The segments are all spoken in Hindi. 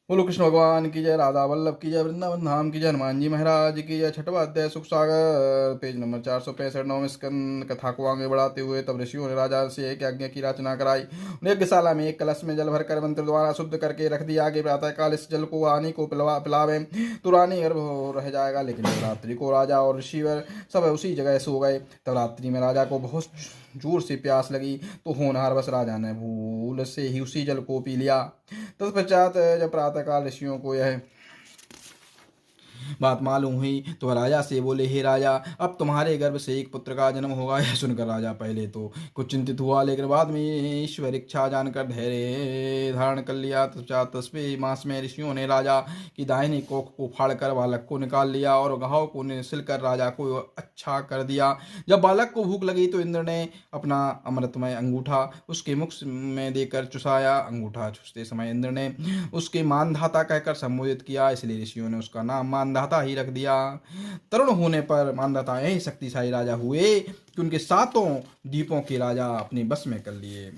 बोलो कृष्ण भगवान की जय, राधा वल्लभ की जय, वृंदावन धाम की जय, हनुमान जी महाराज की जय। छठवां अध्याय सुख सागर, पेज नंबर 465। नौवें स्कंद। कथा को आगे बढ़ाते हुए तब ऋषियों ने राजा से एक यज्ञ की रचना कराई। उन्हें यज्ञशाला में एक कलश में जल भरकर मंत्र द्वारा शुद्ध करके रख दिया। आगे प्रातः काल इस जल को रानी को पिलावे तो रानी गर्भ रह जाएगा। लेकिन जब रात्रि को राजा और ऋषिवर सब उसी जगह सो गए। तब रात्रि में राजा को बहुत जोर से प्यास लगी तो होनहार बस राजा ने भूल से ही उसी जल को पी लिया। तत्पश्चात जब प्रातःकाल ऋषियों को यह बात मालूम हुई तो राजा से बोले, हे राजा, अब तुम्हारे गर्भ से एक पुत्र का जन्म होगा। यह सुनकर राजा पहले तो कुछ चिंतित हुआ, लेकिन बाद में ईश्वर इच्छा जानकर धैर्य धारण कर लिया। तत्पश्चात 10वें मास में ऋषियों ने राजा की दाहिनी कोख को फाड़कर बालक को निकाल लिया और घाव को सिलकर राजा को अच्छा कर दिया। जब बालक को भूख लगी तो इंद्र ने अपना अमृतमय अंगूठा उसके मुख में देकर चुसाया। अंगूठा चूसते समय इंद्र ने उसके मानधाता कहकर संबोधित किया, इसलिए ऋषियों ने उसका नाम मानधाता ही रख दिया। तरुण होने पर मानधाता यही शक्तिशाली राजा हुए कि उनके सातों द्वीपों के राजा अपने बस में कर लिए।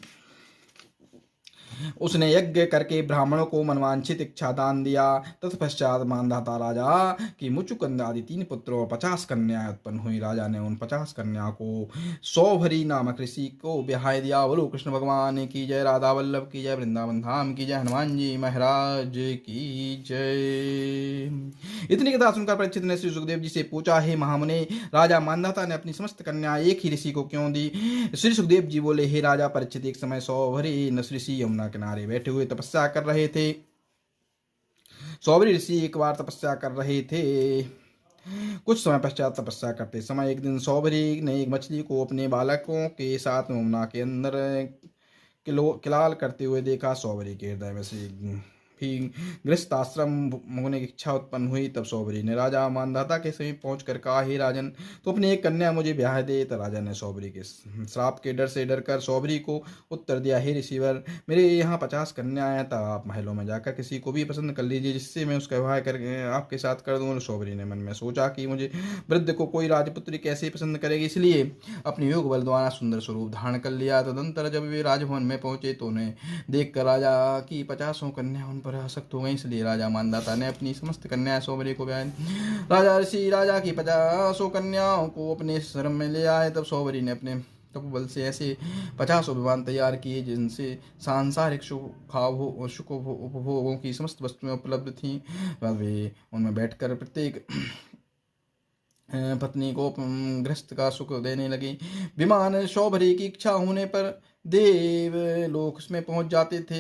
उसने यज्ञ करके ब्राह्मणों को मनवांछित इच्छा दान दिया। तत्पश्चात मानधाता राजा की मुचुकुंद आदि 3 पुत्र और 50 कन्याएं उत्पन्न हुई। राजा ने उन 50 कन्याओं को सौभरी नामक ऋषि को ब्याह दिया। बोलो कृष्ण भगवान की जय, राधा वल्लभ की जय, वृंदावन धाम की जय, हनुमान जी महाराज की जय। इतनी कथा सुनकर परीक्षित ने श्री सुखदेव जी से पूछा, हे महामुने, राजा मानधाता ने अपनी समस्त कन्या एक ही ऋषि को क्यों दी? श्री सुखदेव जी बोले, हे राजा परीक्षित, एक समय सौभरी ऋषि यमुना किनारे बैठे हुए तपस्या कर रहे थे। सौभरी ऋषि एक बार तपस्या कर रहे थे। कुछ समय पश्चात तपस्या करते समय एक दिन सौभरी ने एक मछली को अपने बालकों के साथ यमुना के अंदर किलाल करते हुए देखा। सौभरी के हृदय में से भी गृहस्थ आश्रम होने की इच्छा उत्पन्न हुई। तब सौभरी ने राजा मानधाता के समीप पहुंचकर कहा, हे राजन, तो अपनी एक कन्या मुझे ब्याह दे। तो राजा ने सौभरी के श्राप के डर से डरकर सौभरी को उत्तर दिया, हे ऋषिवर, मेरे यहाँ 50 कन्याएं हैं, तब आप महलों में जाकर किसी को भी पसंद कर लीजिए जिससे मैं उसका विवाह करके आपके साथ कर दूँ। सौभरी ने मन में सोचा कि मुझे वृद्ध को कोई राजपुत्री कैसे पसंद करेगी, इसलिए अपने योग बल द्वारा सुंदर स्वरूप धारण कर लिया। तदंतर जब वे राजभवन में पहुंचे तो उन्हें देखकर राजा की 50 कन्या उन पर आसक्त हो गई। इसलिए राजा मानधाता ने अपनी समस्त कन्याएं सौभरी को ब्याह। राजा ऋषि राजा की 50 कन्याओं को अपने शरण में ले आए। तब सौभरी ने अपने तपोबल से ऐसे 50 विमान तैयार किए जिनसे सांसारिक सुख उपभोगों की समस्त वस्तुएं उपलब्ध थीं। वे उनमें बैठकर प्रत्येक पत्नी को गृहस्थ का सुख देने लगी। विमान सौभरी की इच्छा होने पर देव लोक में पहुंच जाते थे।